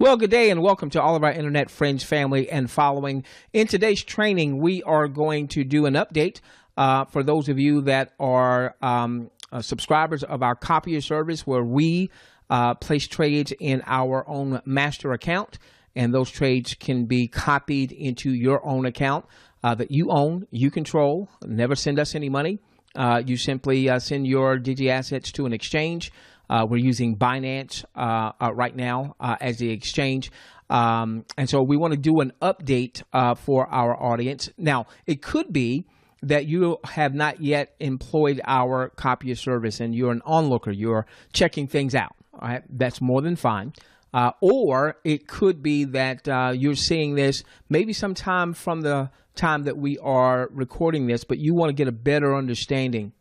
Well, good day and welcome to all of our internet friends, family, and following. In today's training, we are going to do an update for those of you that are subscribers of our copier service, where we place trades in our own master account, and those trades can be copied into your own account that you own, you control. Never send us any money. You simply send your Digi assets to an exchange. We're using Binance right now as the exchange. And so we want to do an update for our audience. Now, it could be that you have not yet employed our copier service and you're an onlooker. You're checking things out. All right? That's more than fine. Or it could be that you're seeing this maybe sometime from the time that we are recording this, but you want to get a better understanding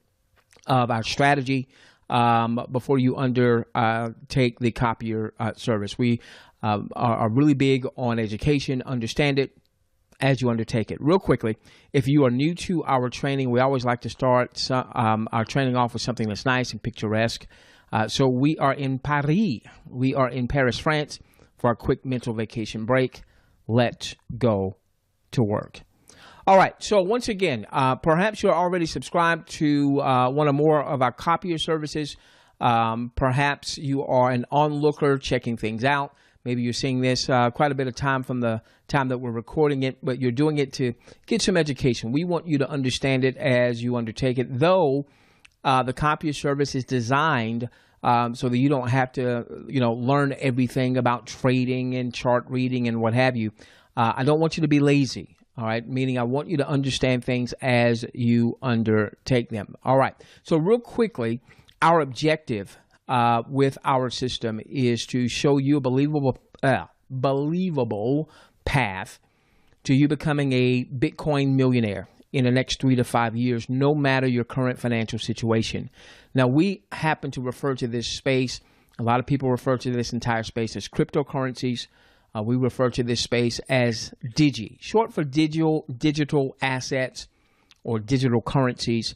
of our strategy before you undertake the copier service. We are really big on education. Understand it as you undertake it. Real quickly, if you are new to our training, we always like to start our training off with something that's nice and picturesque. So we are in Paris. We are in Paris, France for our quick mental vacation break. Let's go to work. All right, so once again, perhaps you're already subscribed to one or more of our copier services. Perhaps you are an onlooker checking things out. Maybe you're seeing this quite a bit of time from the time that we're recording it, but you're doing it to get some education. We want you to understand it as you undertake it, though the copier service is designed so that you don't have to, learn everything about trading and chart reading and what have you. I don't want you to be lazy. All right, meaning I want you to understand things as you undertake them. All right, so real quickly, our objective with our system is to show you a believable path to you becoming a Bitcoin millionaire in the next 3 to 5 years, no matter your current financial situation. Now, we happen to refer to this space, a lot of people refer to this entire space as cryptocurrencies. We refer to this space as Digi, short for digital assets or digital currencies.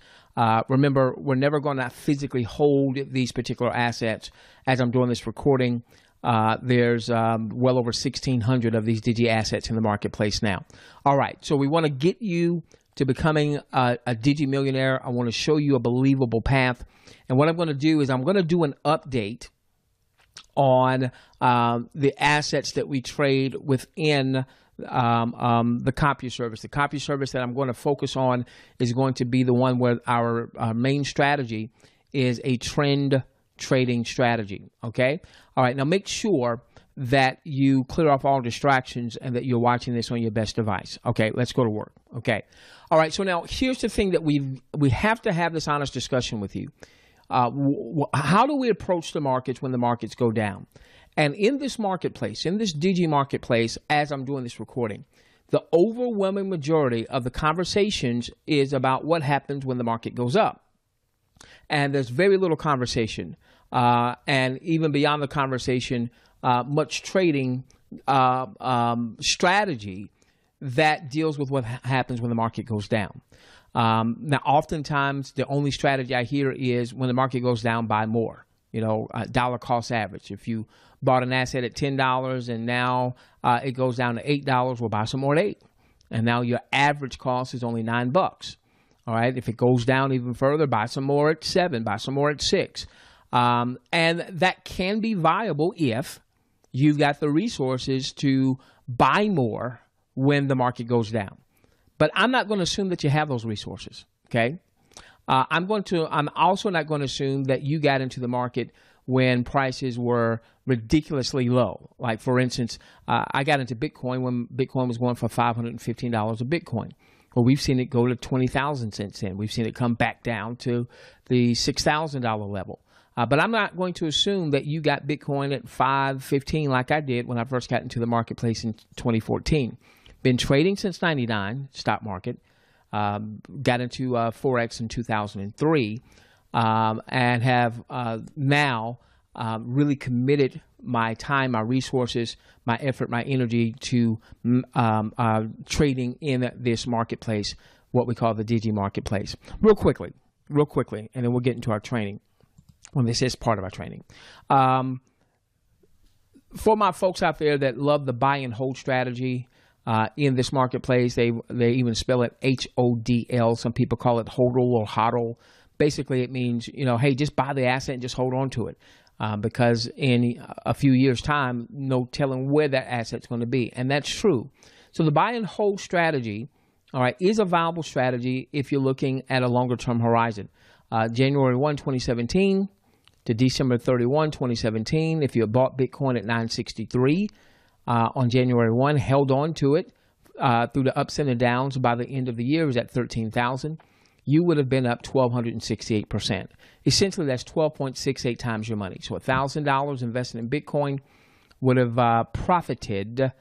Remember, we're never going to physically hold these particular assets. As I'm doing this recording, there's well over 1,600 of these Digi assets in the marketplace now. All right, so we want to get you to becoming a Digi millionaire. I want to show you a believable path. And what I'm going to do is I'm going to do an update on the assets that we trade within the copier service. The copier service that I'm going to focus on is going to be the one where our main strategy is a trend trading strategy, okay? All right, now make sure that you clear off all distractions and that you're watching this on your best device. Okay, let's go to work, okay? All right, so now here's the thing that we have to have this honest discussion with you. How do we approach the markets when the markets go down? And in this marketplace, in this Digi marketplace, as I'm doing this recording, the overwhelming majority of the conversations is about what happens when the market goes up. And there's very little conversation. And even beyond the conversation, much trading strategy that deals with what happens when the market goes down. Now, oftentimes, the only strategy I hear is when the market goes down, buy more. Dollar cost average. If you bought an asset at $10 and now it goes down to $8, we'll buy some more at $8. And now your average cost is only $9. All right. If it goes down even further, buy some more at $7, buy some more at $6. And that can be viable if you've got the resources to buy more when the market goes down. But I'm not going to assume that you have those resources, okay? I'm also not going to assume that you got into the market when prices were ridiculously low. Like, for instance, I got into Bitcoin when Bitcoin was going for $515 a Bitcoin. Well, we've seen it go to $20,000 since then. We've seen it come back down to the $6,000 level. But I'm not going to assume that you got Bitcoin at $515 like I did when I first got into the marketplace in 2014. Been trading since '99, stock market. Got into Forex in 2003, and have now really committed my time, my resources, my effort, my energy to trading in this marketplace, what we call the Digi marketplace. Real quickly, and then we'll get into our training when this is part of our training. for my folks out there that love the buy and hold strategy in this marketplace, they even spell it HODL. Some people call it HODL or HODL. Basically, it means, hey, just buy the asset and just hold on to it. Because in a few years' time, no telling where that asset's going to be. And that's true. So the buy and hold strategy, all right, is a viable strategy if you're looking at a longer-term horizon. January 1, 2017 to December 31, 2017, if you bought Bitcoin at 963 on January 1, held on to it through the ups and the downs, by the end of the year, it was at 13,000. You would have been up 1,268%. Essentially, that's 12.68 times your money. So $1,000 invested in Bitcoin would have profited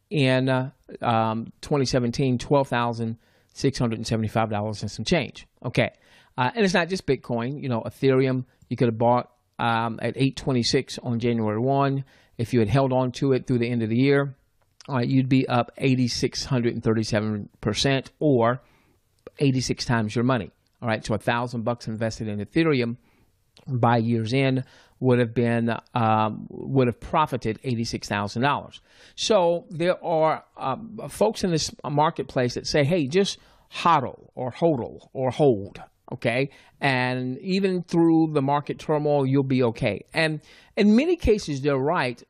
in 2017 $12,675 and some change. Okay, and it's not just Bitcoin. Ethereum you could have bought at 826 on January 1. If you had held on to it through the end of the year, you'd be up 8,637%, or 86 times your money. All right, so $1,000 invested in Ethereum by year's end would have profited $86,000. So there are folks in this marketplace that say, hey, just hodl or hodl or hold, okay? And even through the market turmoil, you'll be okay. And in many cases, they're right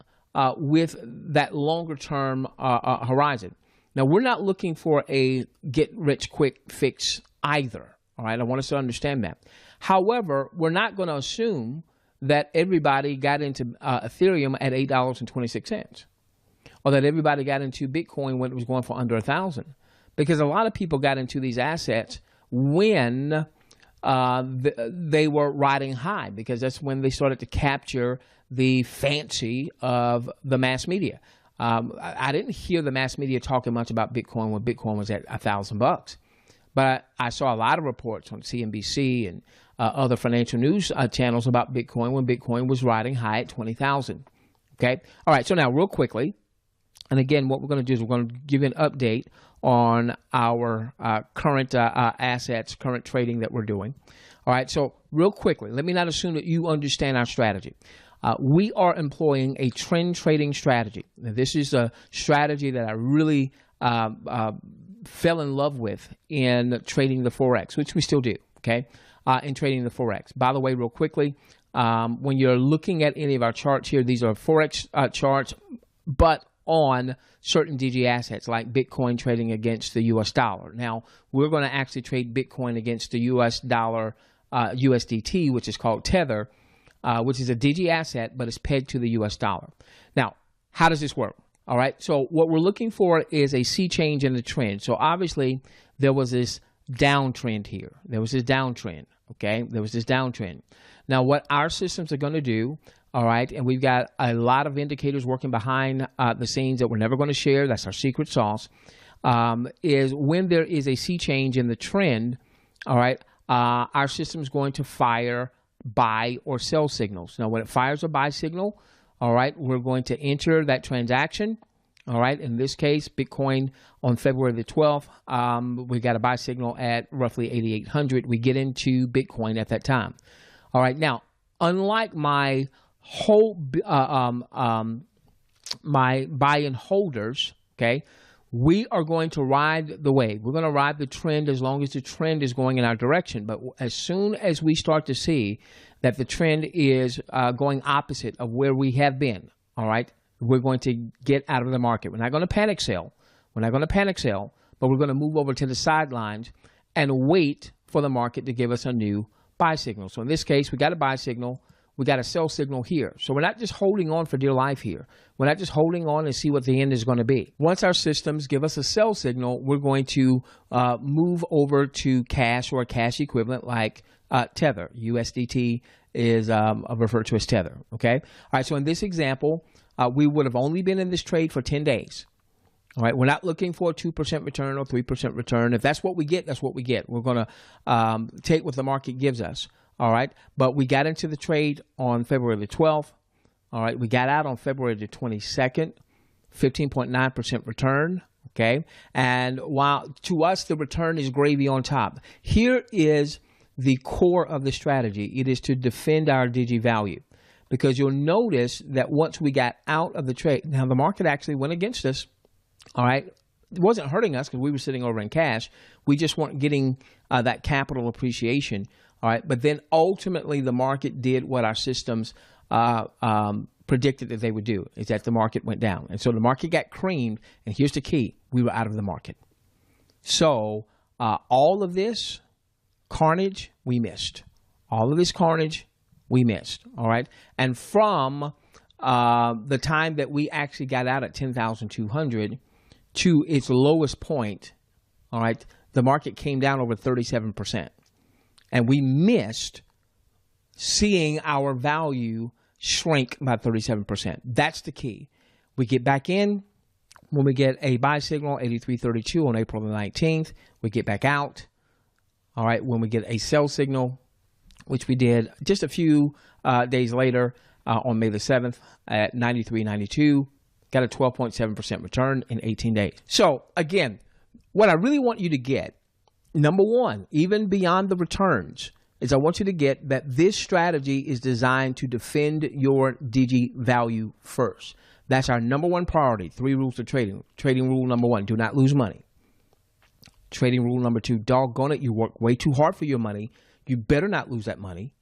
with that longer term horizon. Now, we're not looking for a get-rich-quick fix either, all right? I want us to understand that. However, we're not going to assume that everybody got into Ethereum at $8.26, or that everybody got into Bitcoin when it was going for under $1,000, because a lot of people got into these assets when they were riding high, because that's when they started to capture the fancy of the mass media. I didn't hear the mass media talking much about Bitcoin when Bitcoin was at $1,000, but I saw a lot of reports on CNBC and other financial news channels about Bitcoin when Bitcoin was riding high at 20,000. Okay, all right. So now, real quickly, and again, what we're going to do is we're going to give you an update on our current assets, current trading that we're doing. All right. So real quickly, let me not assume that you understand our strategy. We are employing a trend trading strategy. Now, this is a strategy that I really fell in love with in trading the Forex, which we still do, okay, in trading the Forex. By the way, real quickly, when you're looking at any of our charts here, these are Forex charts, but on certain DG assets like Bitcoin trading against the US dollar. Now, we're going to actually trade Bitcoin against the US dollar USDT, which is called Tether, which is a DG asset, but it's pegged to the US dollar. Now, how does this work? All right, so what we're looking for is a sea change in the trend. So obviously, there was this downtrend here. There was this downtrend, okay? There was this downtrend. Now, what our systems are going to do, all right, and we've got a lot of indicators working behind the scenes that we're never going to share, that's our secret sauce, is when there is a sea change in the trend, all right, our system is going to fire buy or sell signals. Now, when it fires a buy signal, all right, we're going to enter that transaction. All right, in this case, Bitcoin on February the 12th, we got a buy signal at roughly 8,800. We get into Bitcoin at that time. All right, now, unlike my whole my buy and holders, okay, we are going to ride the wave. We're going to ride the trend as long as the trend is going in our direction. But as soon as we start to see that the trend is going opposite of where we have been, all right, we're going to get out of the market. We're not going to panic sell. We're not going to panic sell, but we're going to move over to the sidelines and wait for the market to give us a new buy signal. So in this case, we got a buy signal. We got a sell signal here. So we're not just holding on for dear life here. We're not just holding on and see what the end is going to be. Once our systems give us a sell signal, we're going to move over to cash or a cash equivalent like Tether. USDT is referred to as Tether, okay? All right, so in this example, we would have only been in this trade for 10 days. All right, we're not looking for a 2% return or 3% return. If that's what we get, that's what we get. We're going to take what the market gives us. All right, but we got into the trade on February the 12th. All right, we got out on February the 22nd, 15.9% return. Okay, and while to us the return is gravy on top, here is the core of the strategy. It is to defend our Digi value, because you'll notice that once we got out of the trade, now the market actually went against us. All right. It wasn't hurting us because we were sitting over in cash. We just weren't getting that capital appreciation. All right. But then ultimately the market did what our systems predicted that they would do, is that the market went down. And so the market got creamed. And here's the key. We were out of the market. So all of this carnage, we missed. All of this carnage, we missed. All right. And from the time that we actually got out at 10,200 to its lowest point, all right, the market came down over 37%. And we missed seeing our value shrink by 37%. That's the key. We get back in when we get a buy signal, 83.32 on April the 19th. We get back out. All right, when we get a sell signal, which we did just a few days later on May the 7th at 93.92. Got a 12.7% return in 18 days. So again, what I really want you to get, number one, even beyond the returns, is I want you to get that this strategy is designed to defend your Digi value first. That's our number one priority. 3 rules to trading. Trading rule number 1, do not lose money. Trading rule number 2, doggone it, you work way too hard for your money. You better not lose that money.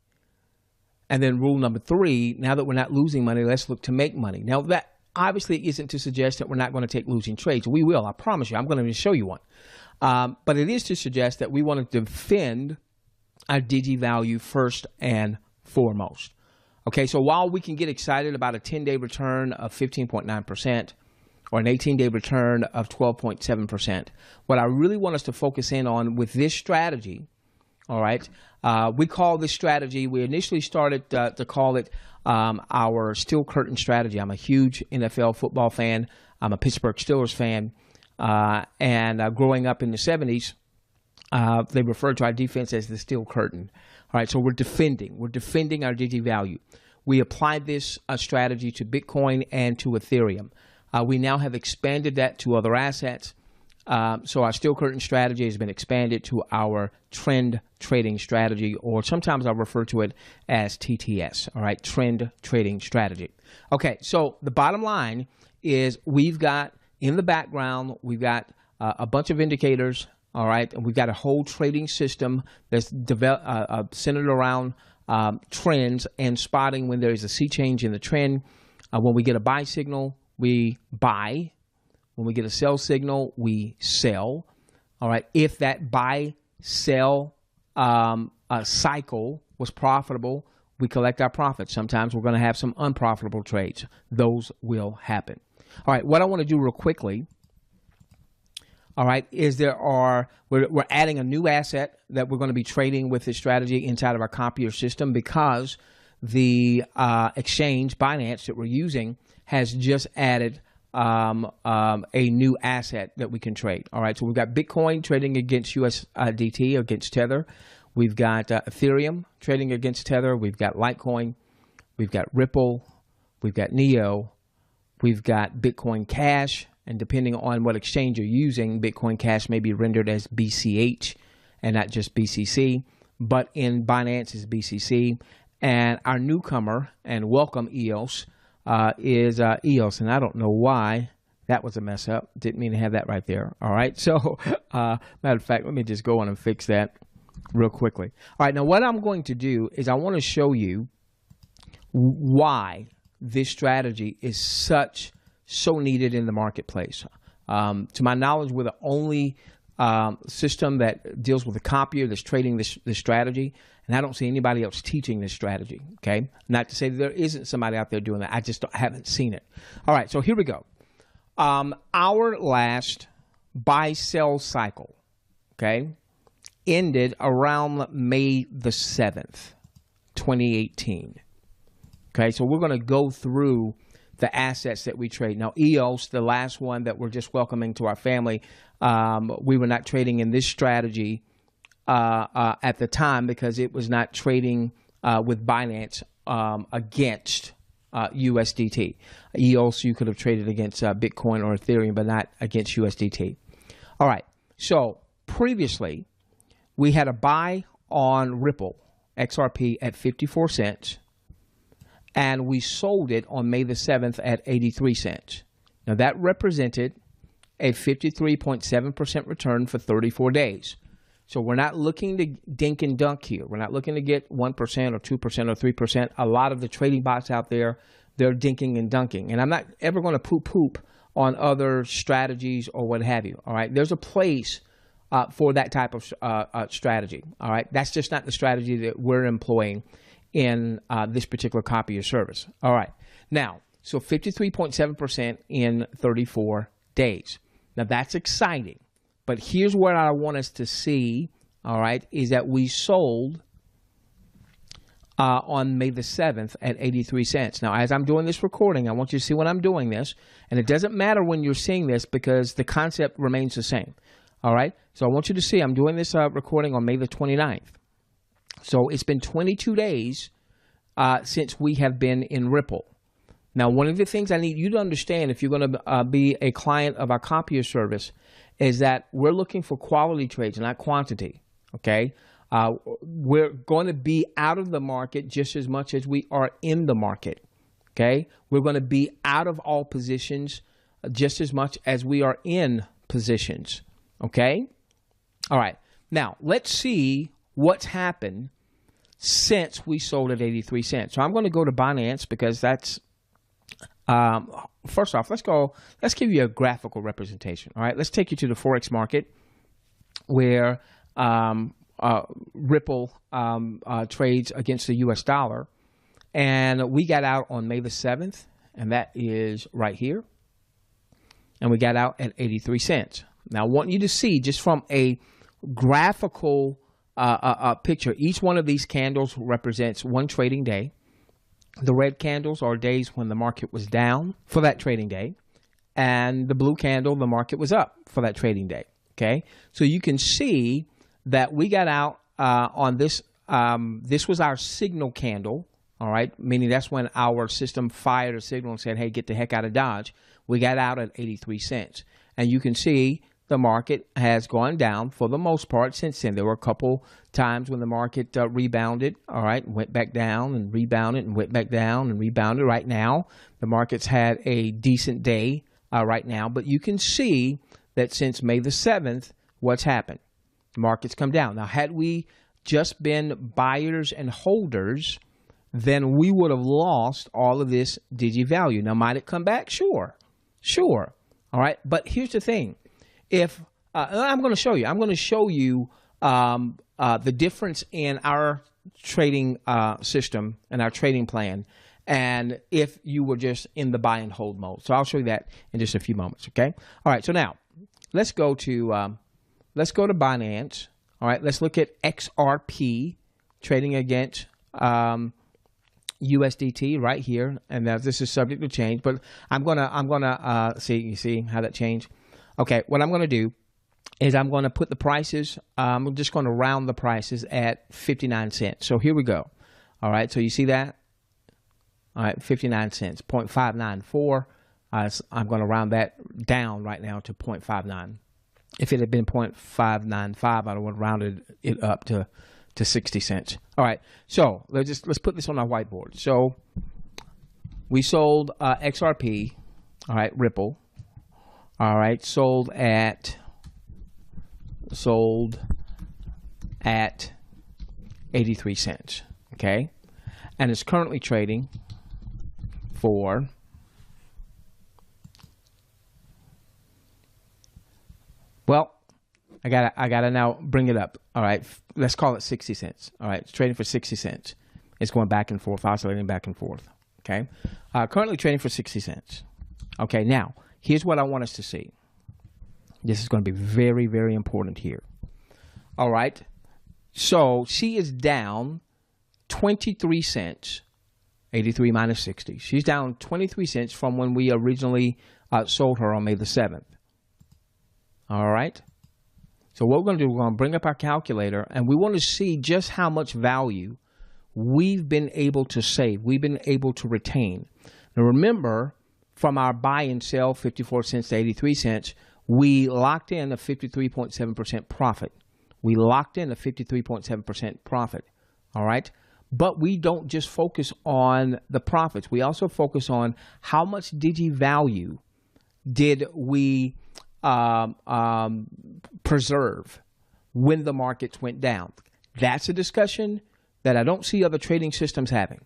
And then rule number 3, now that we're not losing money, let's look to make money. Now that obviously isn't to suggest that we're not going to take losing trades. We will, I promise you. I'm going to show you one. But it is to suggest that we want to defend our Digi value first and foremost. Okay, so while we can get excited about a 10-day return of 15.9% or an 18-day return of 12.7%, what I really want us to focus in on with this strategy, all right, we call this strategy, we initially started to call it our steel curtain strategy. I'm a huge NFL football fan. I'm a Pittsburgh Steelers fan. And growing up in the 70s, they referred to our defense as the steel curtain. All right, so we're defending our Digi value. We applied this strategy to Bitcoin and to Ethereum. We now have expanded that to other assets. So our steel curtain strategy has been expanded to our trend trading strategy, or sometimes I refer to it as TTS, all right, trend trading strategy. Okay, so the bottom line is we've got in the background, we've got a bunch of indicators, all right, and we've got a whole trading system that's centered around trends and spotting when there is a sea change in the trend. When we get a buy signal, we buy. When we get a sell signal, we sell. All right. If that buy-sell cycle was profitable, we collect our profits. Sometimes we're going to have some unprofitable trades. Those will happen. All right. What I want to do real quickly, all right, is we're adding a new asset that we're going to be trading with this strategy inside of our copier system, because the exchange, Binance, that we're using has just added a new asset that we can trade. All right, so we've got Bitcoin trading against USDT, against Tether. We've got Ethereum trading against Tether. We've got Litecoin. We've got Ripple. We've got Neo. We've got Bitcoin Cash. And depending on what exchange you're using, Bitcoin Cash may be rendered as BCH and not just BCC. But in Binance is BCC. And our newcomer, and welcome EOS, is EOS, and I don't know why that was a mess up. Didn't mean to have that right there. All right, so matter of fact, let me just go on and fix that real quickly. All right, now what I'm going to do is I want to show you why this strategy is so needed in the marketplace. To my knowledge, we're the only system that deals with a copier that's trading this strategy, and I don't see anybody else teaching this strategy, okay? Not to say that there isn't somebody out there doing that. I just haven't seen it. All right, so here we go. Our last buy-sell cycle, okay, ended around May the 7th, 2018. Okay, so we're going to go through the assets that we trade. Now, EOS, the last one that we're just welcoming to our family, we were not trading in this strategy at the time because it was not trading with Binance against USDT. EOS, you could have traded against Bitcoin or Ethereum, but not against USDT. All right, so previously, we had a buy on Ripple, XRP, at 54 cents. and we sold it on May the 7th at 83 cents. Now that represented a 53.7% return for 34 days. So we're not looking to dink and dunk here. We're not looking to get 1% or 2% or 3%. A lot of the trading bots out there, they're dinking and dunking. And I'm not ever going to poop on other strategies or what have you. All right. There's a place for that type of strategy. All right. That's just not the strategy that we're employing in this particular copier service. All right. Now, so 53.7% in 34 days. Now that's exciting. But here's what I want us to see, all right, is that we sold on May the 7th at 83 cents. Now, as I'm doing this recording, I want you to see when I'm doing this. And it doesn't matter when you're seeing this because the concept remains the same, all right? So I want you to see I'm doing this recording on May the 29th. So it's been 22 days since we have been in Ripple. Now, one of the things I need you to understand if you're going to be a client of our copier service is that we're looking for quality trades, not quantity, okay? We're going to be out of the market just as much as we are in the market, okay? We're going to be out of all positions just as much as we are in positions, okay? All right. Now, let's see what's happened since we sold at 83 cents. So I'm going to go to Binance because that's first off, let's give you a graphical representation. All right, let's take you to the Forex market where Ripple trades against the US dollar. And we got out on May the 7th, and that is right here. And we got out at 83 cents. Now, I want you to see just from a graphical picture, each one of these candles represents one trading day. The red candles are days when the market was down for that trading day. And the blue candle, the market was up for that trading day. Okay. So you can see that we got out on this. This was our signal candle. All right. Meaning that's when our system fired a signal and said, hey, get the heck out of Dodge. We got out at 83 cents. And you can see the market has gone down for the most part since then. There were a couple times when the market rebounded, all right, went back down and rebounded and went back down and rebounded. Right now, the market's had a decent day right now, but you can see that since May the 7th, what's happened? The market's come down. Now, had we just been buyers and holders, then we would have lost all of this Digi value. Now, might it come back? Sure. All right, but here's the thing. If I'm going to show you the difference in our trading system and our trading plan, and if you were just in the buy and hold mode. So I'll show you that in just a few moments. Okay. All right. So now let's go to Binance. All right. Let's look at XRP trading against USDT right here, and now this is subject to change. But I'm gonna see. You see how that changed? Okay, what I'm going to do is I'm going to put the prices, I'm just going to round the prices at 59 cents. So here we go. All right, so you see that? All right, 59 cents, 0.594. I'm going to round that down right now to 0.59. If it had been 0.595, I would have rounded it up to 60 cents. All right, so let's put this on our whiteboard. So we sold XRP, all right, Ripple. All right, sold at 83 cents, okay? And it's currently trading for I gotta now bring it up. All right, let's call it 60 cents. All right, it's trading for 60 cents. It's going back and forth, oscillating back and forth, okay? Currently trading for 60 cents. Okay, now here's what I want us to see. This is going to be very, very important here. All right. So she is down 23 cents, 83 minus 60. She's down 23 cents from when we originally sold her on May the 7th. All right. So what we're going to do, we're going to bring up our calculator, and we want to see just how much value we've been able to save, we've been able to retain. Now remember, from our buy and sell, 54 cents to 83 cents, we locked in a 53.7% profit. We locked in a 53.7% profit, all right? But we don't just focus on the profits. We also focus on how much Digi value did we preserve when the markets went down. That's a discussion that I don't see other trading systems having.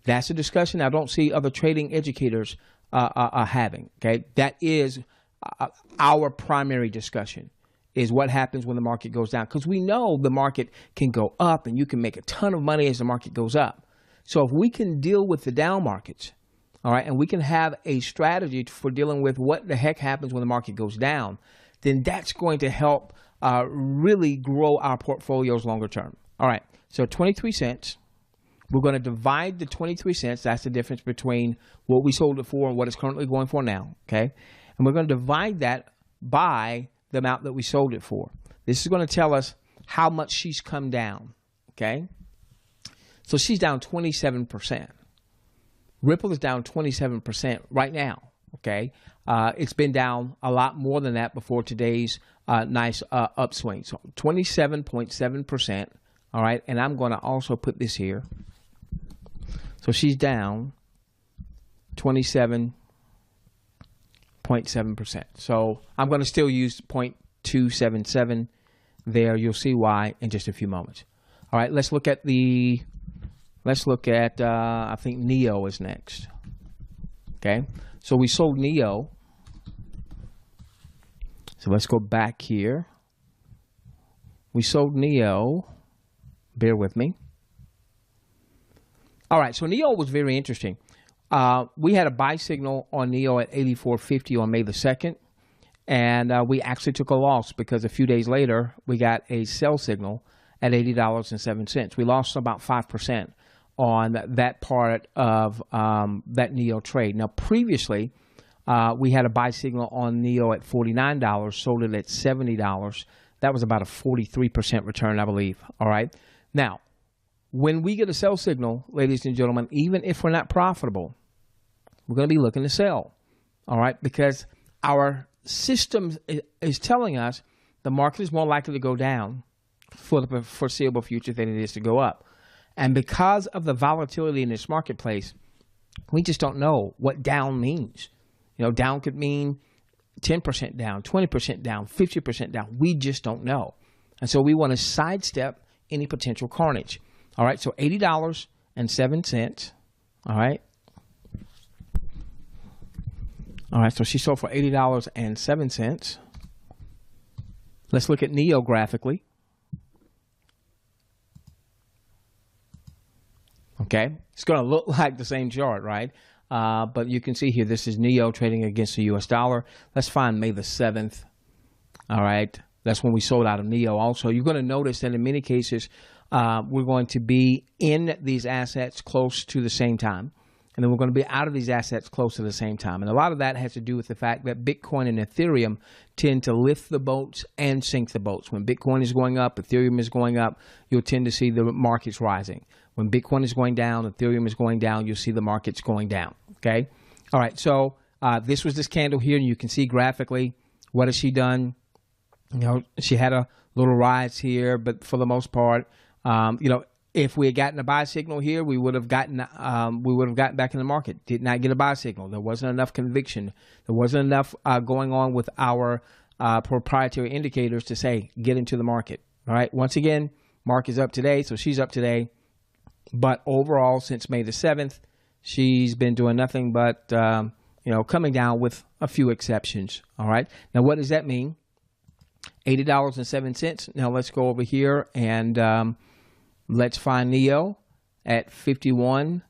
That's a discussion I don't see other trading educators having. Okay, that is our primary discussion, is what happens when the market goes down, because we know the market can go up and you can make a ton of money as the market goes up. So if we can deal with the down markets, all right, and we can have a strategy for dealing with what the heck happens when the market goes down, then that's going to help really grow our portfolios longer term. All right, so 23 cents. We're going to divide the 23 cents. That's the difference between what we sold it for and what it's currently going for now, okay? And we're going to divide that by the amount that we sold it for. This is going to tell us how much she's come down, okay? So she's down 27%. Ripple is down 27% right now, okay? It's been down a lot more than that before today's nice upswing. So 27.7%, all right? And I'm going to also put this here. So she's down 27.7%. So I'm going to still use 0.277 there. You'll see why in just a few moments. All right, let's look at I think Neo is next. Okay, so we sold Neo. So let's go back here. We sold Neo. Bear with me. All right, so Neo was very interesting. We had a buy signal on Neo at 84.50 on May the 2nd, and we actually took a loss because a few days later we got a sell signal at $80.07. We lost about 5% on that part of that Neo trade. Now, previously, we had a buy signal on Neo at $49, sold it at $70. That was about a 43% return, I believe. All right. Now, when we get a sell signal, ladies and gentlemen, even if we're not profitable, we're going to be looking to sell, all right? Because our system is telling us the market is more likely to go down for the foreseeable future than it is to go up. And because of the volatility in this marketplace, we just don't know what down means. You know, down could mean 10% down, 20% down, 50% down. We just don't know. And so we want to sidestep any potential carnage. All right, so $80.07. All right. All right, so she sold for $80.07. Let's look at Neo graphically. Okay, it's going to look like the same chart, right? But you can see here, this is Neo trading against the US dollar. Let's find May the 7th. All right, that's when we sold out of Neo also. You're going to notice that in many cases, we're going to be in these assets close to the same time. And then we're going to be out of these assets close to the same time. And a lot of that has to do with the fact that Bitcoin and Ethereum tend to lift the boats and sink the boats. When Bitcoin is going up, Ethereum is going up, you'll tend to see the markets rising. When Bitcoin is going down, Ethereum is going down, you'll see the markets going down. Okay? All right, so this was this candle here, and you can see graphically what has she done. You know, she had a little rise here, but for the most part, you know, if we had gotten a buy signal here, we would have gotten back in the market. Did not get a buy signal. There wasn't enough conviction. There wasn't enough going on with our proprietary indicators to say get into the market. All right. Once again, Mark is up today, so she's up today. But overall, since May the 7th, she's been doing nothing but you know, coming down with a few exceptions. All right. Now, what does that mean? $80.07. Now let's go over here and let's find Neo at 51.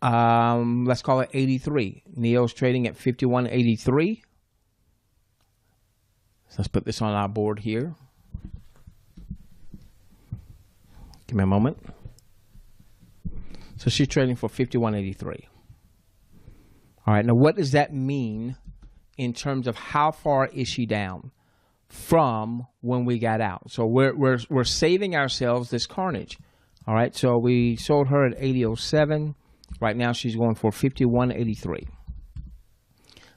Let's call it 83. Neo's trading at 51.83. So let's put this on our board here. Give me a moment. So she's trading for 51.83. All right. Now, what does that mean in terms of how far is she down from when we got out? So we're saving ourselves this carnage. All right, so we sold her at 80.07. Right now she's going for 51.83.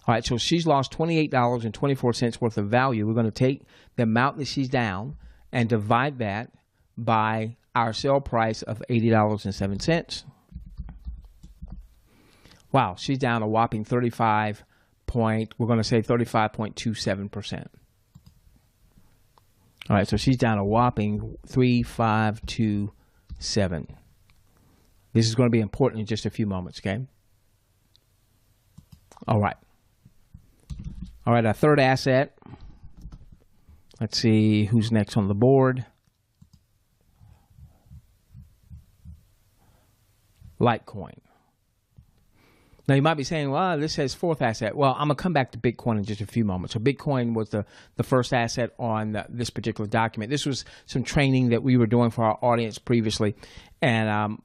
All right, so she's lost $28.24 worth of value. We're going to take the amount that she's down and divide that by our sell price of $80.07. Wow, she's down a whopping 35.27%. All right, so she's down a whopping 3527. This is going to be important in just a few moments, okay? All right. All right, our third asset. Let's see who's next on the board. Litecoin. Now, you might be saying, well, this says fourth asset. Well, I'm going to come back to Bitcoin in just a few moments. So Bitcoin was the first asset on this particular document. This was some training that we were doing for our audience previously. And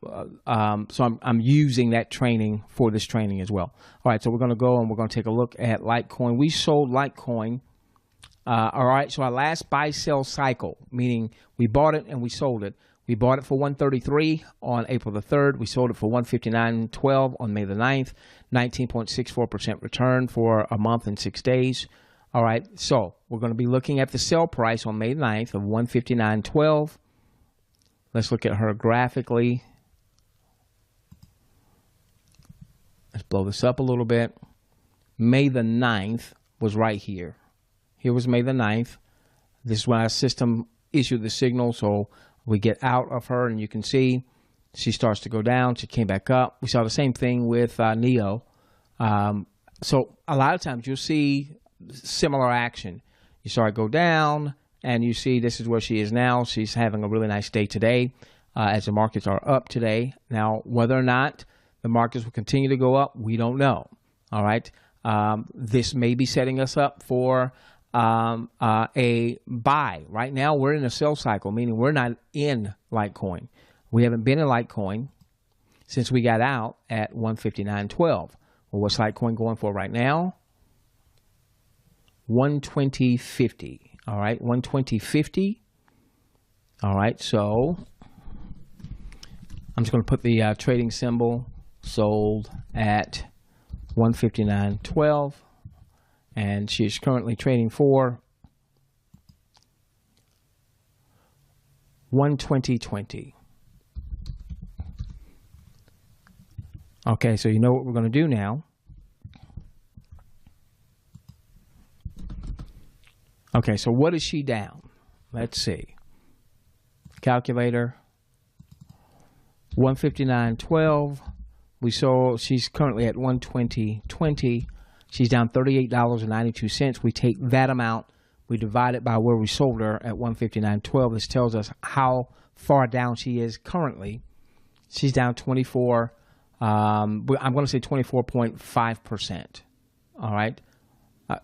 so I'm using that training for this training as well. All right, so we're going to go and we're going to take a look at Litecoin. We sold Litecoin. All right, so our last buy-sell cycle, meaning we bought it and we sold it. We bought it for $133 on April the 3rd. We sold it for $159.12 on May the 9th. 19.64% return for a month and 6 days. All right, so we're going to be looking at the sell price on May 9th of $159.12. Let's look at her graphically. Let's blow this up a little bit. May the 9th was right here. Here was May the 9th. This is when our system issued the signal, so we get out of her, and you can see she starts to go down. She came back up. We saw the same thing with NEO. So a lot of times you'll see similar action. You saw it go down, and you see this is where she is now. She's having a really nice day today as the markets are up today. Now, whether or not the markets will continue to go up, we don't know. All right. This may be setting us up for a buy. Right now, we're in a sell cycle, meaning we're not in Litecoin. We haven't been in Litecoin since we got out at $159.12. Well, what's Litecoin going for right now? $120.50. All right, $120.50. All right, so I'm just going to put the trading symbol sold at $159.12. And she's currently trading for $120.20. Okay, so you know what we're going to do now. Okay, so what is she down? Let's see. Calculator. $159.12. We saw she's currently at $120.20. She's down $38.92. We take that amount, we divide it by where we sold her at $159.12. This tells us how far down she is currently. She's down 24. I'm going to say 24.5%. All right.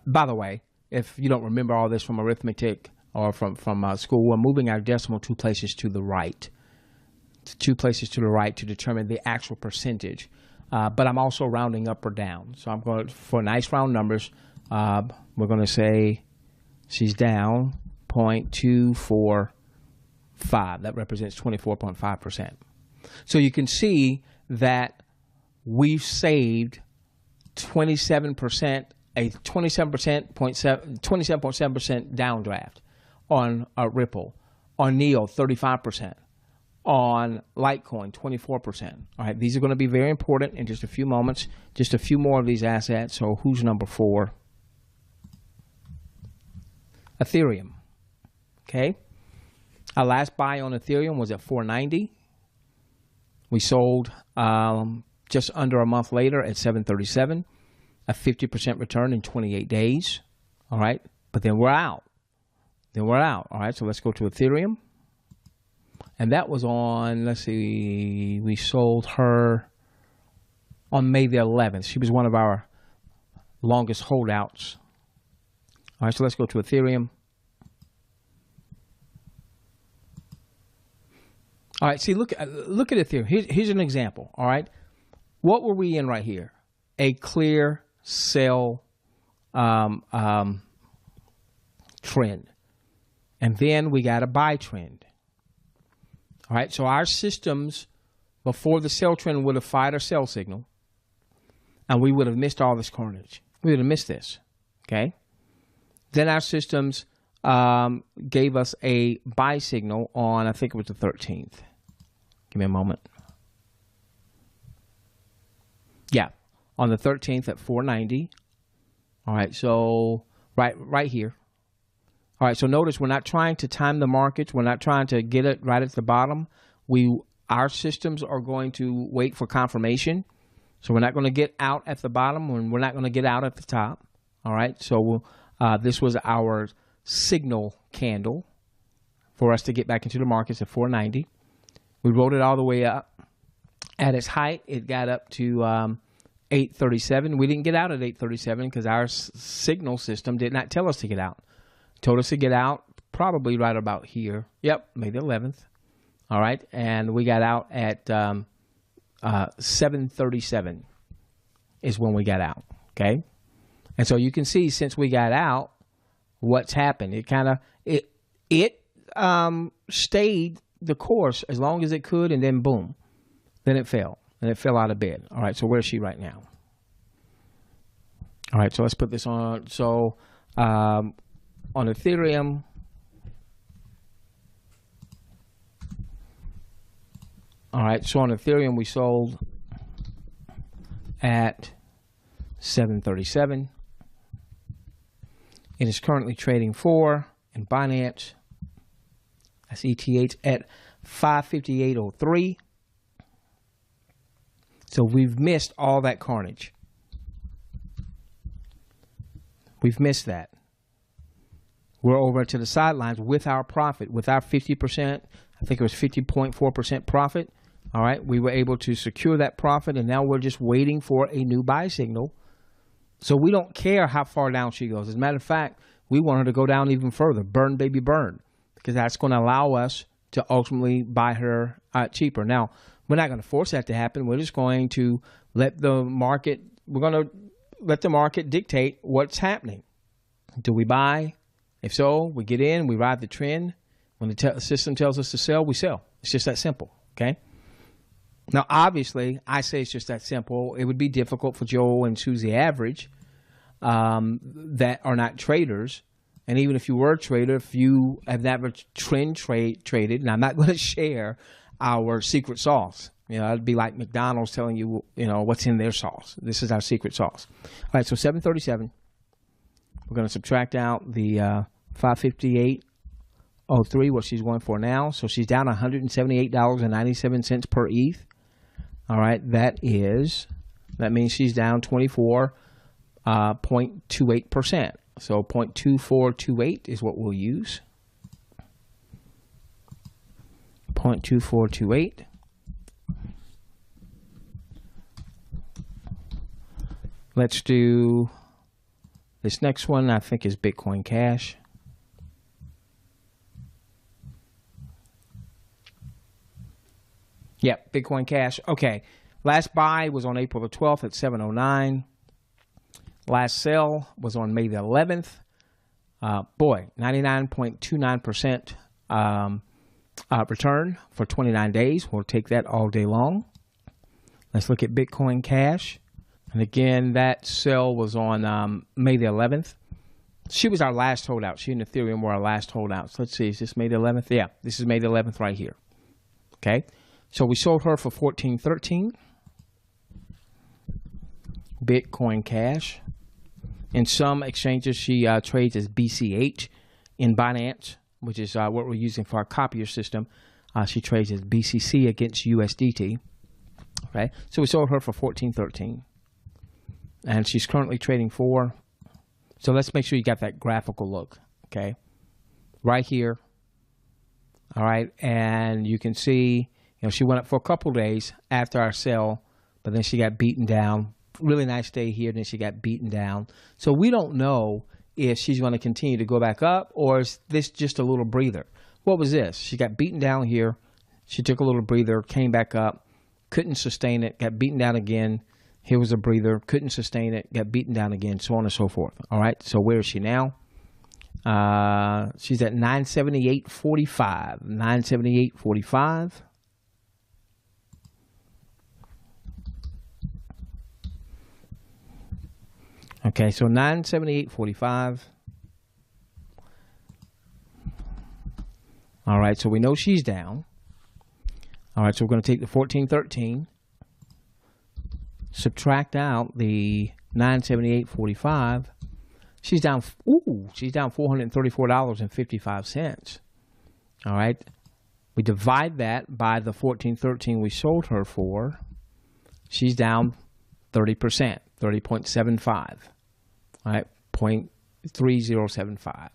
By the way, if you don't remember all this from arithmetic or from school, we're moving our decimal two places to the right. Two places to the right to determine the actual percentage. But I'm also rounding up or down. So I'm going for nice round numbers. We're going to say she's down 0.245. That represents 24.5%. So you can see that we've saved 27%, a 27.7% downdraft on Ripple, on NEO 35%. On Litecoin, 24%. All right, these are going to be very important in just a few moments. Just a few more of these assets. So who's number 4? Ethereum. Okay. Our last buy on Ethereum was at $4.90. We sold just under a month later at $7.37. A 50% return in 28 days. All right, but then we're out. All right, so let's go to Ethereum. And that was on, let's see, we sold her on May the 11th. She was one of our longest holdouts. All right, so let's go to Ethereum. All right, see, look at Ethereum. Here's an example, all right? What were we in right here? A clear sell trend. And then we got a buy trend. All right, so our systems before the sell trend would have fired a sell signal, and we would have missed all this carnage. We would have missed this, okay? Then our systems gave us a buy signal on, I think it was the 13th. Give me a moment. Yeah, on the 13th at 490. All right, so right here. All right, so notice we're not trying to time the markets. We're not trying to get it right at the bottom. Our systems are going to wait for confirmation. So we're not going to get out at the bottom and we're not going to get out at the top. All right, so this was our signal candle for us to get back into the markets at 490. We rolled it all the way up. At its height, it got up to 837. We didn't get out at 837 because our signal system did not tell us to get out. It told us to get out probably right about here. Yep, May the 11th. All right, and we got out at 737 is when we got out, okay? And so you can see since we got out, what's happened. It kind of, it stayed the course as long as it could, and then boom, then it fell. And it fell out of bed. All right, so where's she right now? All right, so let's put this on. So on Ethereum, all right, so on Ethereum we sold at 737. It is currently trading for, in Binance, that's ETH, at 558.03. So we've missed all that carnage. We've missed that. We're over to the sidelines with our profit, with our 50%, I think it was 50.4% profit. All right, we were able to secure that profit, and now we're just waiting for a new buy signal. So we don't care how far down she goes. As a matter of fact, we want her to go down even further. Burn, baby, burn. Because that's going to allow us to ultimately buy her cheaper. Now, we're not going to force that to happen. We're just going to let the market, dictate what's happening. Do we buy? If so, we get in, we ride the trend. When the system tells us to sell, we sell. It's just that simple, okay? Now, obviously, I say it's just that simple. It would be difficult for Joe and Susie Average that are not traders. And even if you were a trader, if you have never traded, and I'm not going to share our secret sauce. You know, it'd be like McDonald's telling you, you know, what's in their sauce. This is our secret sauce. All right, so 737. We're going to subtract out the 558.03, what she's going for now. So she's down $178.97 per ETH. All right, that means she's down 24.28%. So 0.2428 is what we'll use. 0.2428. Let's do this next one. I think is Bitcoin Cash. Yep, Bitcoin Cash. Okay. Last buy was on April the 12th at 709. Last sell was on May the 11th. 99.29% return for 29 days. We'll take that all day long. Let's look at Bitcoin Cash. And again, that sell was on May the 11th. She was our last holdout. She and Ethereum were our last holdouts. Let's see, is this May the 11th? Yeah, this is May the 11th right here. Okay, so we sold her for $14.13. Bitcoin Cash. In some exchanges, she trades as BCH. In Binance, which is what we're using for our copier system, she trades as BCC against USDT. Okay, so we sold her for $14.13. And she's currently trading for, so let's make sure you got that graphical look, okay? Right here, all right? And you can see, you know, she went up for a couple days after our sell, but then she got beaten down. Really nice day here, then she got beaten down. So we don't know if she's going to continue to go back up, or is this just a little breather? What was this? She got beaten down here. She took a little breather, came back up, couldn't sustain it, got beaten down again. Here was a breather, couldn't sustain it, got beaten down again, so on and so forth. All right, so where is she now? She's at 978.45. 978.45. Okay, so 978.45. All right, so we know she's down. All right, so we're going to take the 1413, subtract out the 978.45. She's down. Ooh, she's down $434.55. All right, we divide that by the 1413 we sold her for. She's down 30%, 30.75. All right, 0.3075.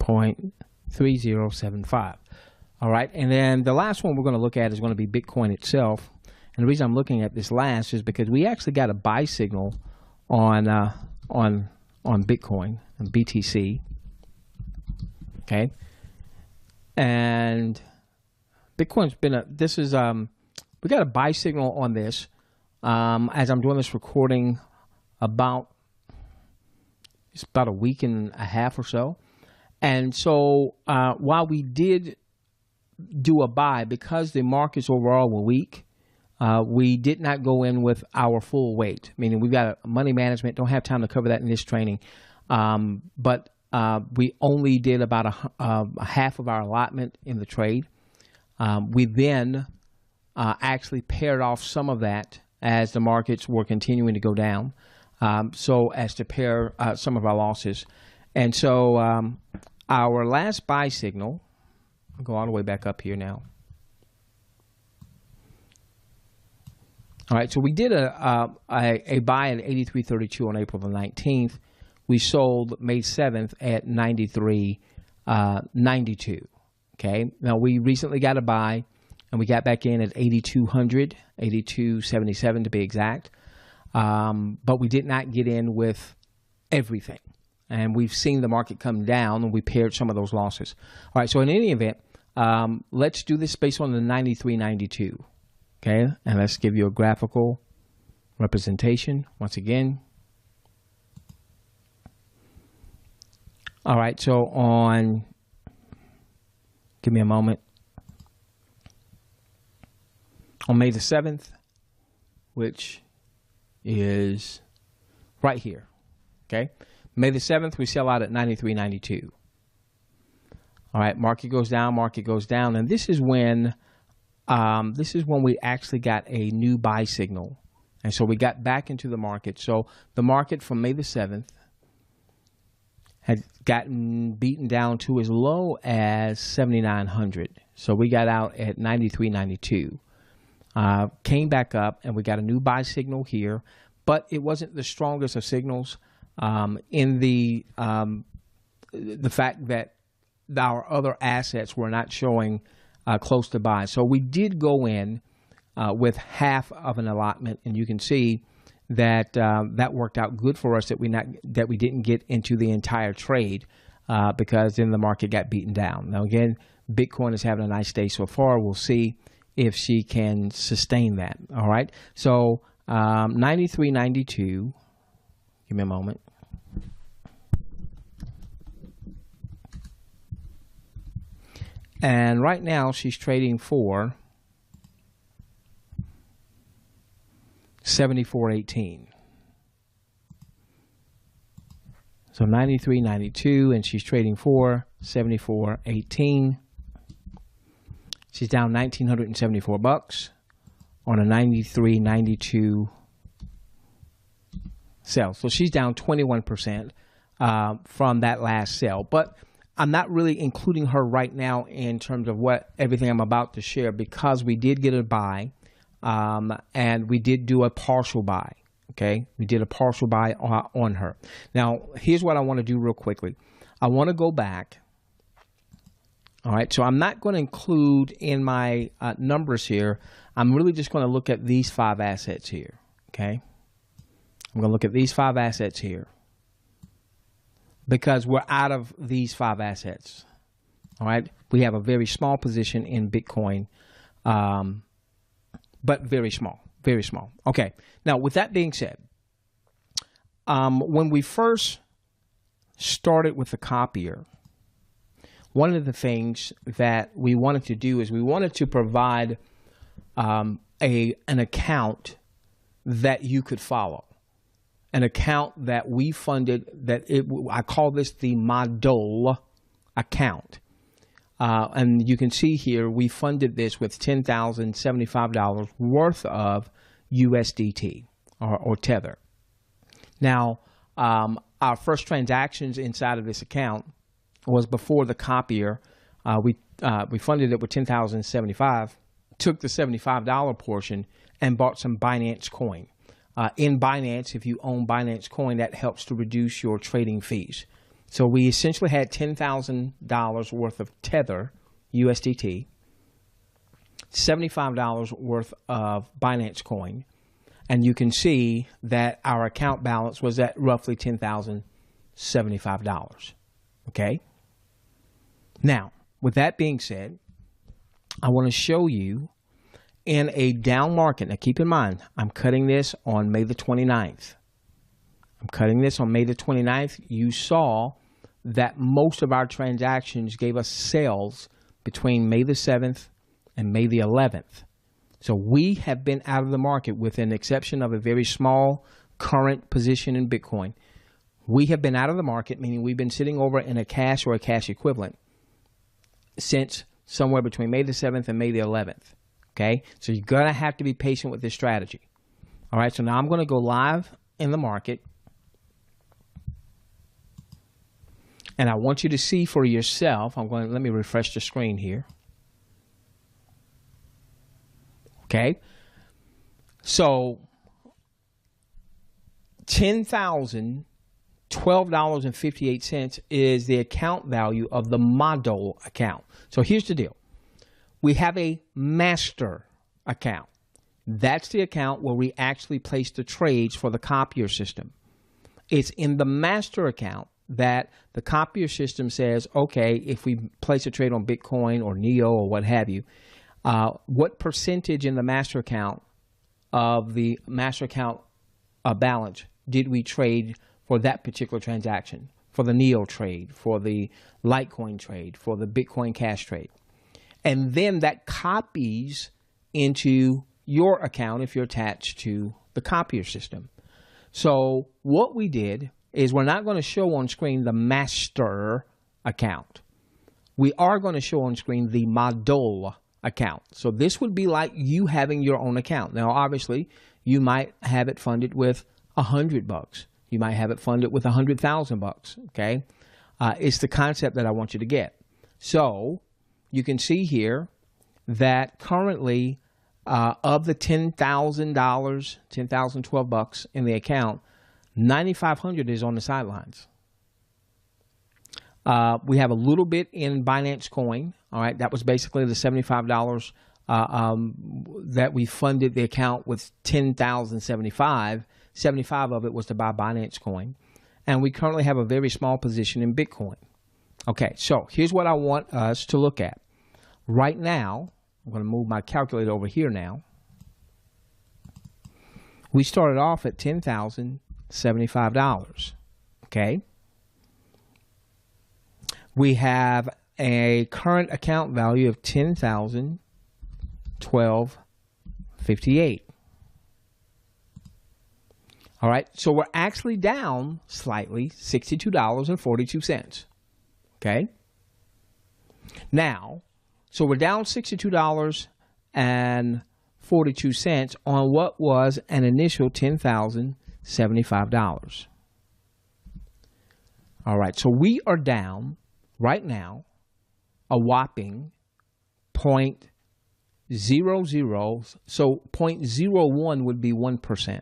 .3075. All right, and then the last one we're going to look at is going to be Bitcoin itself. And the reason I'm looking at this last is because we actually got a buy signal on Bitcoin and BTC. Okay, and Bitcoin's been we got a buy signal on this as I'm doing this recording it's about a week and a half or so. And so while we did do a buy, because the markets overall were weak, we did not go in with our full weight, meaning we've got a money management. Don't have time to cover that in this training. But we only did about a half of our allotment in the trade. We then actually paired off some of that as the markets were continuing to go down, so as to pair some of our losses. And so our last buy signal, I'll go all the way back up here now. All right, so we did a buy at 83.32 on April the 19th. We sold May 7th at 93.92. Okay, now we recently got a buy, and we got back in at 8200, 82.77 to be exact. But we did not get in with everything. And we've seen the market come down, and we paired some of those losses. All right, so in any event, let's do this based on the 93.92. Okay, and let's give you a graphical representation once again. All right, so give me a moment. On May the 7th, which is right here, okay? May the 7th, we sell out at 93.92. All right, market goes down, and this is when we actually got a new buy signal. And so we got back into the market. So the market from May the 7th had gotten beaten down to as low as 7,900. So we got out at 93.92. Came back up, and we got a new buy signal here, but it wasn't the strongest of signals in the fact that our other assets were not showing close to buy. So we did go in with half of an allotment, and you can see that that worked out good for us that we didn't get into the entire trade because then the market got beaten down. Now again, Bitcoin is having a nice day so far. We'll see if she can sustain that. All right. So 93.92. Give me a moment. And right now she's trading for 74.18. So 93.92, and she's trading for 74.18. She's down $1,974 on a 93.92 sell. So she's down 21% from that last sell. But I'm not really including her right now in terms of everything I'm about to share, because we did get a buy, and we did do a partial buy. Okay, we did a partial buy on her. Now, here's what I want to do real quickly. I want to go back. All right, so I'm not going to include in my numbers here. I'm really just going to look at these 5 assets here. Okay, I'm going to look at these 5 assets here, because we're out of these 5 assets. All right, we have a very small position in Bitcoin, but very small, very small. Okay, now with that being said, when we first started with the copier, one of the things that we wanted to do is we wanted to provide an account that you could follow. An account that we funded, I call this the module, account. And you can see here, we funded this with $10,075 worth of USDT or Tether. Now, our first transactions inside of this account was before the copier. We funded it with $10,075, took the $75 portion, and bought some Binance coin. In Binance, if you own Binance coin, that helps to reduce your trading fees. So we essentially had $10,000 worth of Tether, USDT, $75 worth of Binance coin, and you can see that our account balance was at roughly $10,075. Okay? Now, with that being said, I want to show you in a down market. Now, keep in mind, I'm cutting this on May the 29th. You saw that most of our transactions gave us sales between May the 7th and May the 11th. So we have been out of the market with an exception of a very small current position in Bitcoin. We have been out of the market, meaning we've been sitting over in a cash or a cash equivalent since somewhere between May the 7th and May the 11th. Okay, so you're going to have to be patient with this strategy. All right, so now I'm going to go live in the market. And I want you to see for yourself. Let me refresh the screen here. Okay, so $10,012.58 is the account value of the HODL account. So here's the deal. We have a master account. That's the account where we actually place the trades for the copier system. It's in the master account that the copier system says, okay, if we place a trade on Bitcoin or NEO or what have you, what percentage in the master account of the master account balance did we trade for that particular transaction, for the NEO trade, for the Litecoin trade, for the Bitcoin Cash trade. And then that copies into your account if you're attached to the copier system. So what we did is we're not going to show on screen the master account. We are going to show on screen the HODL account. So this would be like you having your own account. Now, obviously, you might have it funded with $100. You might have it funded with $100,000. Okay, it's the concept that I want you to get. So you can see here that currently of the $10,012 in the account, $9,500 is on the sidelines. We have a little bit in Binance coin. All right, that was basically the $75 that we funded the account with $10,075. 75 of it was to buy Binance coin, and we currently have a very small position in Bitcoin. Okay, so here's what I want us to look at. Right now, I'm going to move my calculator over here now. We started off at $10,075. Okay. We have a current account value of $10,012.58. All right, so we're actually down slightly, $62.42. Okay. Now, so we're down $62.42 on what was an initial $10,075. All right, so we are down right now a whopping 0.00, so 0.01 would be 1%.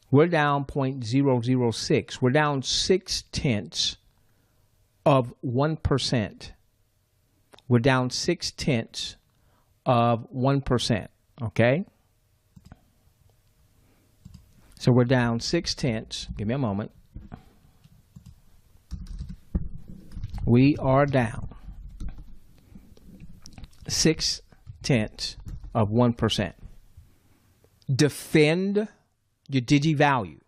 We're down 0.006. We're down 0.6 of 1%. We're down 0.6 of 1%. Okay? So we're down 0.6. Give me a moment. We are down 0.6 of 1%. Defend your Digi value.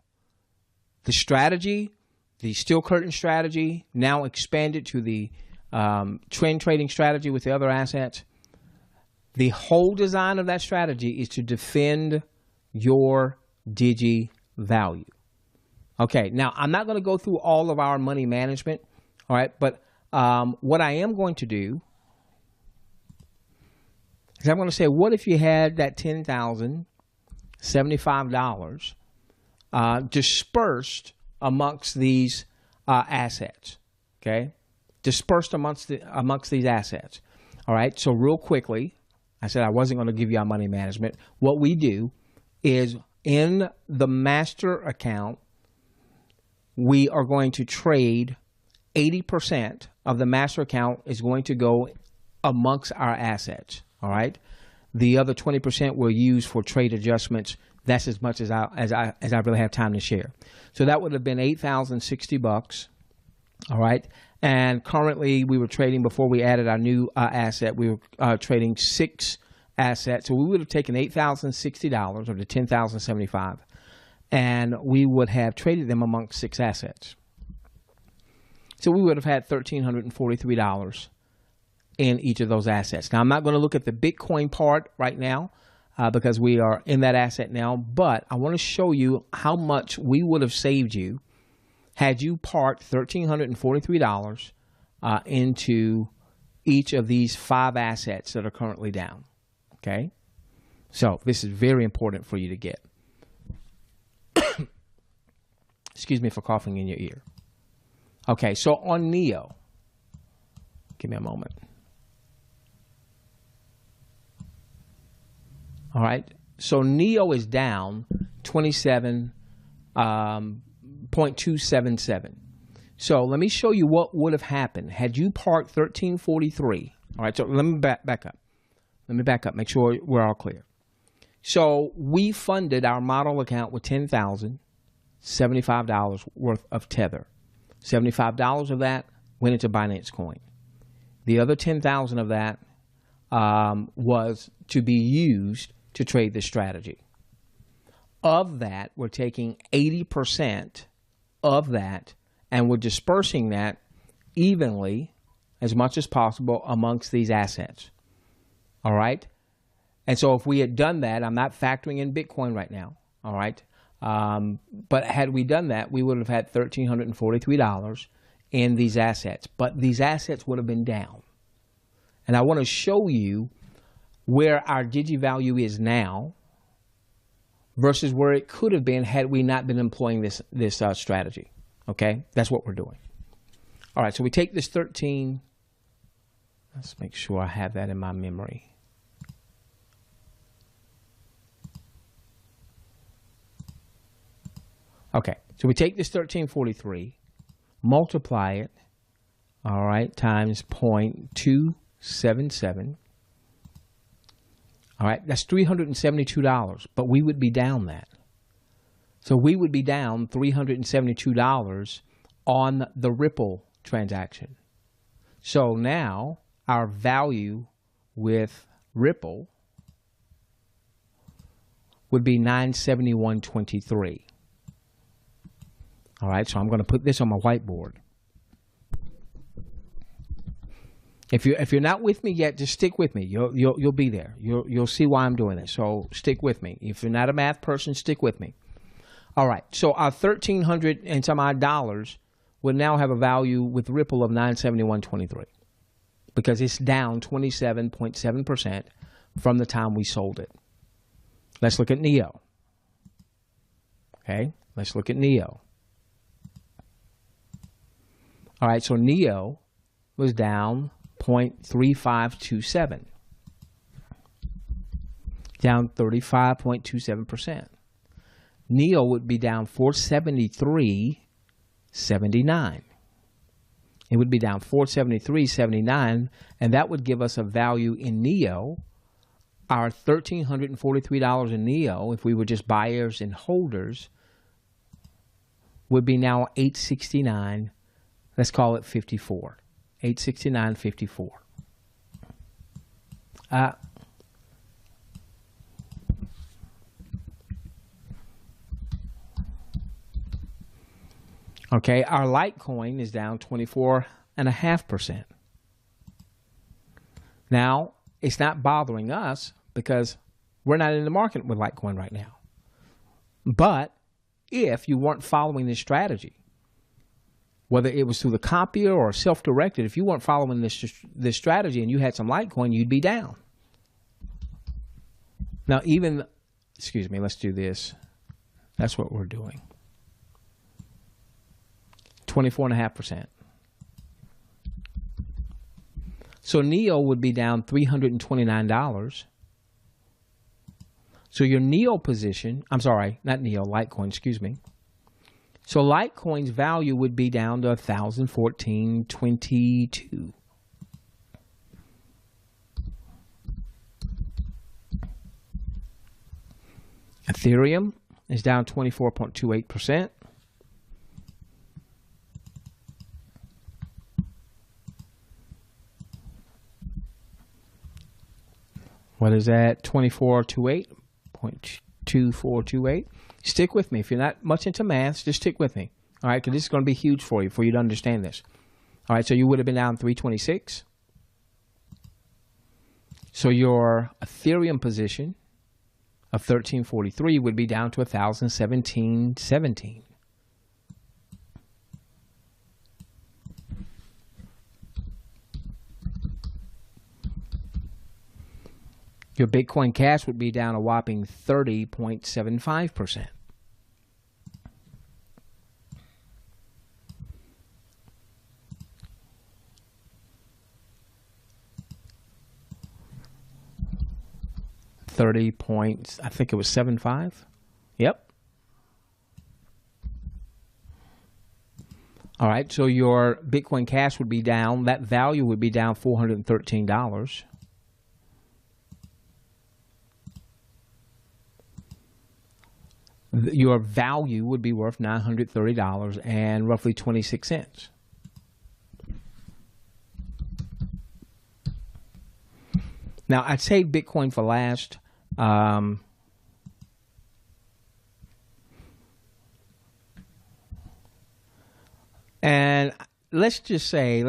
The strategy, the steel curtain strategy, now expanded to the trend trading strategy with the other assets. The whole design of that strategy is to defend your Digi value. Okay, now I'm not going to go through all of our money management, all right, but What I am going to do is I'm going to say, what if you had that $10,075 dispersed amongst these assets? Okay, dispersed amongst these assets. All right. So real quickly, I said I wasn't going to give you our money management. What we do is in the master account, we are going to trade 80% of the master account is going to go amongst our assets. All right. The other 20% we'll use for trade adjustments. That's as much as I really have time to share. So that would have been $8,060. All right. And currently we were trading, before we added our new asset, we were trading 6 assets. So we would have taken $8,060 or the $10,075, and we would have traded them amongst 6 assets. So we would have had $1,343 in each of those assets. Now, I'm not going to look at the Bitcoin part right now because we are in that asset now, but I want to show you how much we would have saved you had you parked $1,343 into each of these 5 assets that are currently down. Okay? So this is very important for you to get. Excuse me for coughing in your ear. Okay, so on NEO, give me a moment. All right, so NEO is down 27.277. So let me show you what would have happened had you parked 1343. All right, so let me back up. Let me back up, make sure we're all clear. So we funded our model account with $10,075 worth of Tether. $75 of that went into Binance Coin. The other $10,000 of that was to be used to trade the strategy. Of that, we're taking 80% of that, and we're dispersing that evenly, as much as possible, amongst these assets. All right? And so if we had done that, I'm not factoring in Bitcoin right now. All right? But had we done that, we would have had $1,343 in these assets. But these assets would have been down. And I want to show you where our Digi value is now versus where it could have been had we not been employing this strategy. Okay? That's what we're doing. All right, so we take this 13. Let's make sure I have that in my memory. Okay, so we take this 1343, multiply it, all right, times 0.277. All right, that's $372, but we would be down that. So we would be down $372 on the Ripple transaction. So now our value with Ripple would be $971.23. All right, so I'm going to put this on my whiteboard. If you're not with me yet, just stick with me. You'll be there. You'll see why I'm doing this. So stick with me. If you're not a math person, stick with me. All right, so our $1,300 and some odd dollars would now have a value with Ripple of $971.23 because it's down 27.7% from the time we sold it. Let's look at NEO. Okay, let's look at NEO. All right, so NEO was down 0.3527, down 35.27%. NEO would be down 473.79. It would be down 473.79, and that would give us a value in NEO. Our $1,343 in NEO, if we were just buyers and holders, would be now $869. Let's call it 54. 869.54. Okay, our Litecoin is down 24.5%. Now, it's not bothering us because we're not in the market with Litecoin right now. But if you weren't following this strategy, whether it was through the copier or self-directed, if you weren't following this strategy and you had some Litecoin, you'd be down. Now, excuse me, let's do this. That's what we're doing. 24.5%. So NEO would be down $329. So your NEO position, I'm sorry, not NEO, Litecoin, excuse me. So Litecoin's value would be down to $1,014.22. Ethereum is down 24.28%. What is that? 2428.2428. Stick with me. If you're not much into math, just stick with me. All right, because this is going to be huge for you to understand this. All right, so you would have been down 326. So your Ethereum position of 1343 would be down to 1,017.17. Your Bitcoin Cash would be down a whopping 30.75%. I think it was 75. Yep. All right, so your Bitcoin Cash would be down. That value would be down $413. Your value would be worth $930 and roughly 26 cents. Now, I'd saved Bitcoin for last. And let's just say,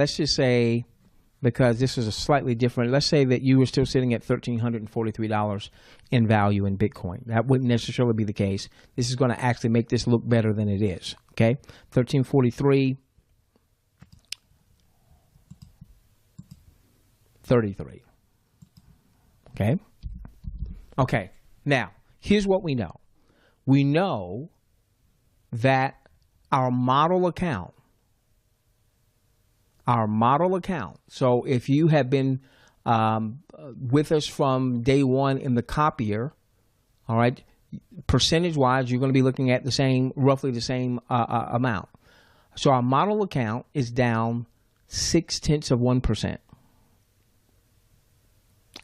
because this is a slightly different, let's say that you were still sitting at $1,343 in value in Bitcoin. That wouldn't necessarily be the case. This is going to actually make this look better than it is. Okay, 1343.33. Okay. Now, here's what we know. We know that our model account, so if you have been with us from day one in the copier, all right, percentage-wise, you're going to be looking at roughly the same amount. So our model account is down 0.6%.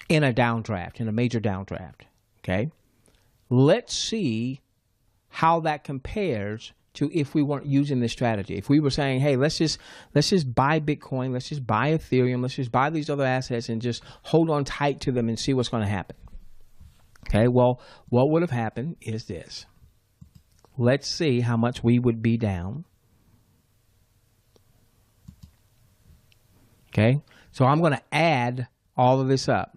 In a downdraft, in a major downdraft, okay? Let's see how that compares to if we weren't using this strategy. If we were saying, hey, let's just buy Bitcoin, let's just buy Ethereum, let's just buy these other assets and just hold on tight to them and see what's going to happen. Okay, well, what would have happened is this. Let's see how much we would be down. Okay, so I'm going to add all of this up.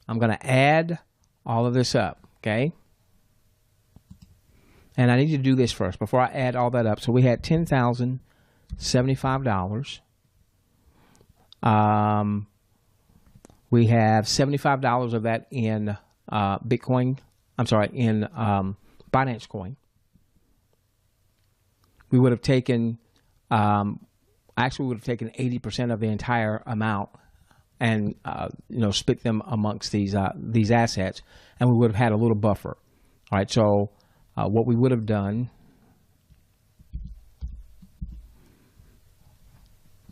Okay? And I need to do this first before I add all that up. So we had $10,075. We have $75 of that in Bitcoin. I'm sorry, in Binance Coin. We would have taken, actually, we would have taken 80% of the entire amount and split them amongst these assets, and we would have had a little buffer. All right, so what we would have done,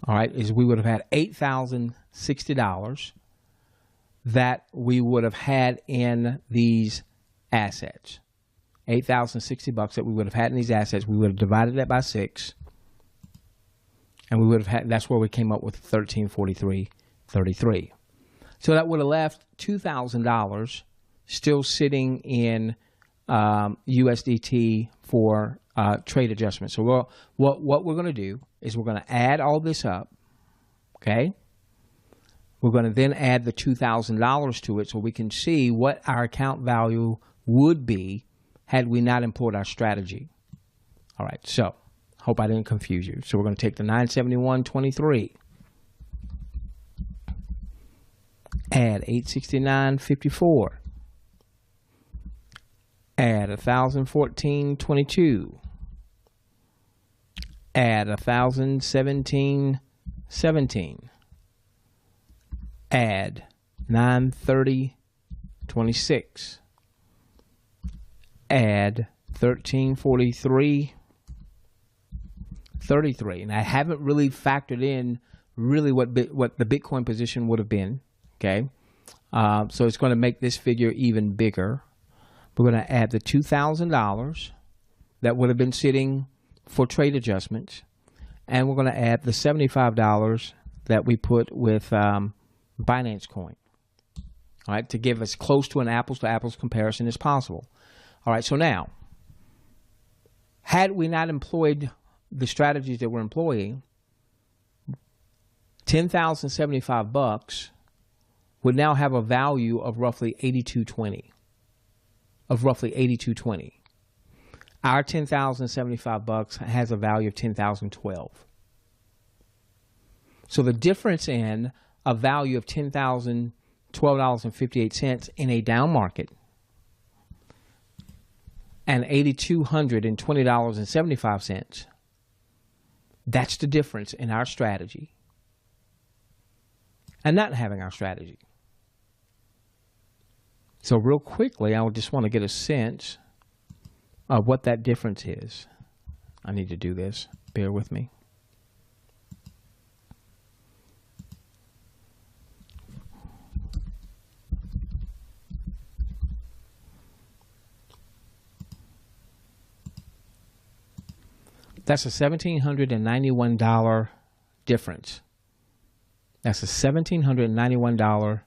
all right, is we would have had $8,060 that we would have had in these assets. $8,060 that we would have had in these assets. We would have divided that by 6, and we would have had. That's where we came up with 1343.33. So that would have left $2,000 still sitting in USDT for trade adjustment. So what we're going to do is we're going to add all this up. Okay. We're going to then add the $2,000 to it so we can see what our account value would be had we not employed our strategy. All right. So Hope I didn't confuse you. So we're going to take the 971.23, add 869.54, add 1,014.22, add 1,017.17, add 930.26, add 1343.33, and I haven't really factored in really what the Bitcoin position would have been. Okay, so it's going to make this figure even bigger. We're going to add the $2,000 that would have been sitting for trade adjustments, and we're going to add the $75 that we put with Binance Coin. All right, to give as close to an apples-to-apples comparison as possible. All right, so now, had we not employed the strategies that we're employing, $10,075 would now have a value of roughly $82.20. Our $10,075 has a value of $10,012. So the difference in a value of $10,012.58 in a down market and $8,220.75, that's the difference in our strategy and not having our strategy. So real quickly, I just want to get a sense of what that difference is. I need to do this. Bear with me. That's a $1,791 difference. That's a $1,791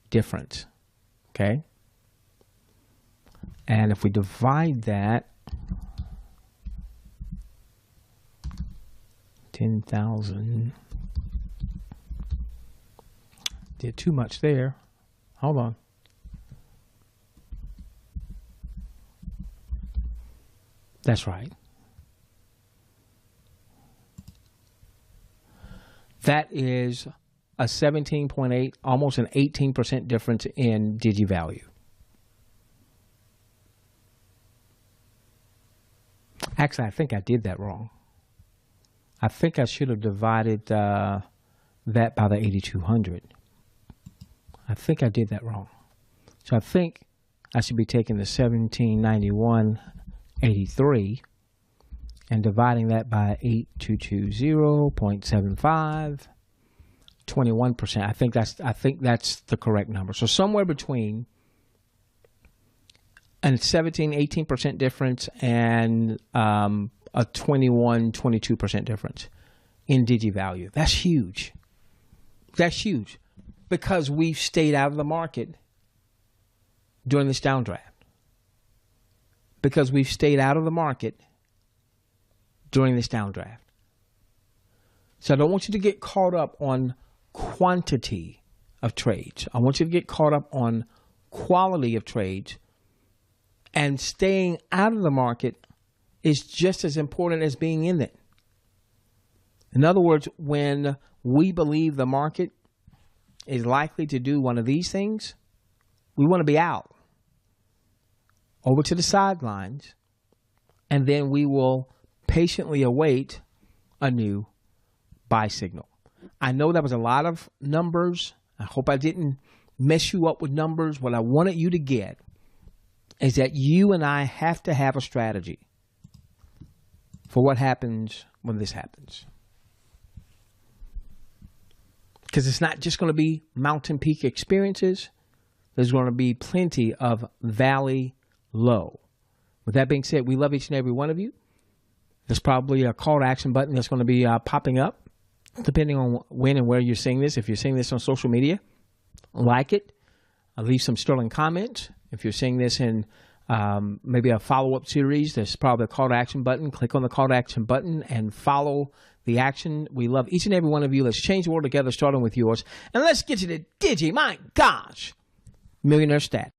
difference. Okay? And if we divide that, 10,000, did too much there. Hold on. That's right. That is a 17.8, almost an 18% difference in Digi value. Actually, I think I did that wrong. I think I should have divided that by the 8,200. I think I did that wrong. So I think I should be taking the 1791.83 and dividing that by 8220.75, 21%. I think that's the correct number. So somewhere between a 18% difference and a 22% difference in Digi value. That's huge. That's huge because we've stayed out of the market during this downdraft. Because we've stayed out of the market during this downdraft. So I don't want you to get caught up on quantity of trades. I want you to get caught up on quality of trades, and staying out of the market is just as important as being in it. In other words, when we believe the market is likely to do one of these things, we want to be out, over to the sidelines, and then we will patiently await a new buy signal. I know that was a lot of numbers. I hope I didn't mess you up with numbers. What I wanted you to get is that you and I have to have a strategy for what happens when this happens. Because it's not just going to be mountain peak experiences. There's going to be plenty of valley low. With that being said, we love each and every one of you. There's probably a call to action button that's going to be popping up depending on when and where you're seeing this. If you're seeing this on social media, like it. Leave some sterling comments. If you're seeing this in maybe a follow-up series, there's probably a call to action button. Click on the call to action button and follow the action. We love each and every one of you. Let's change the world together, starting with yours. And let's get to the Digi, my gosh, millionaire stat.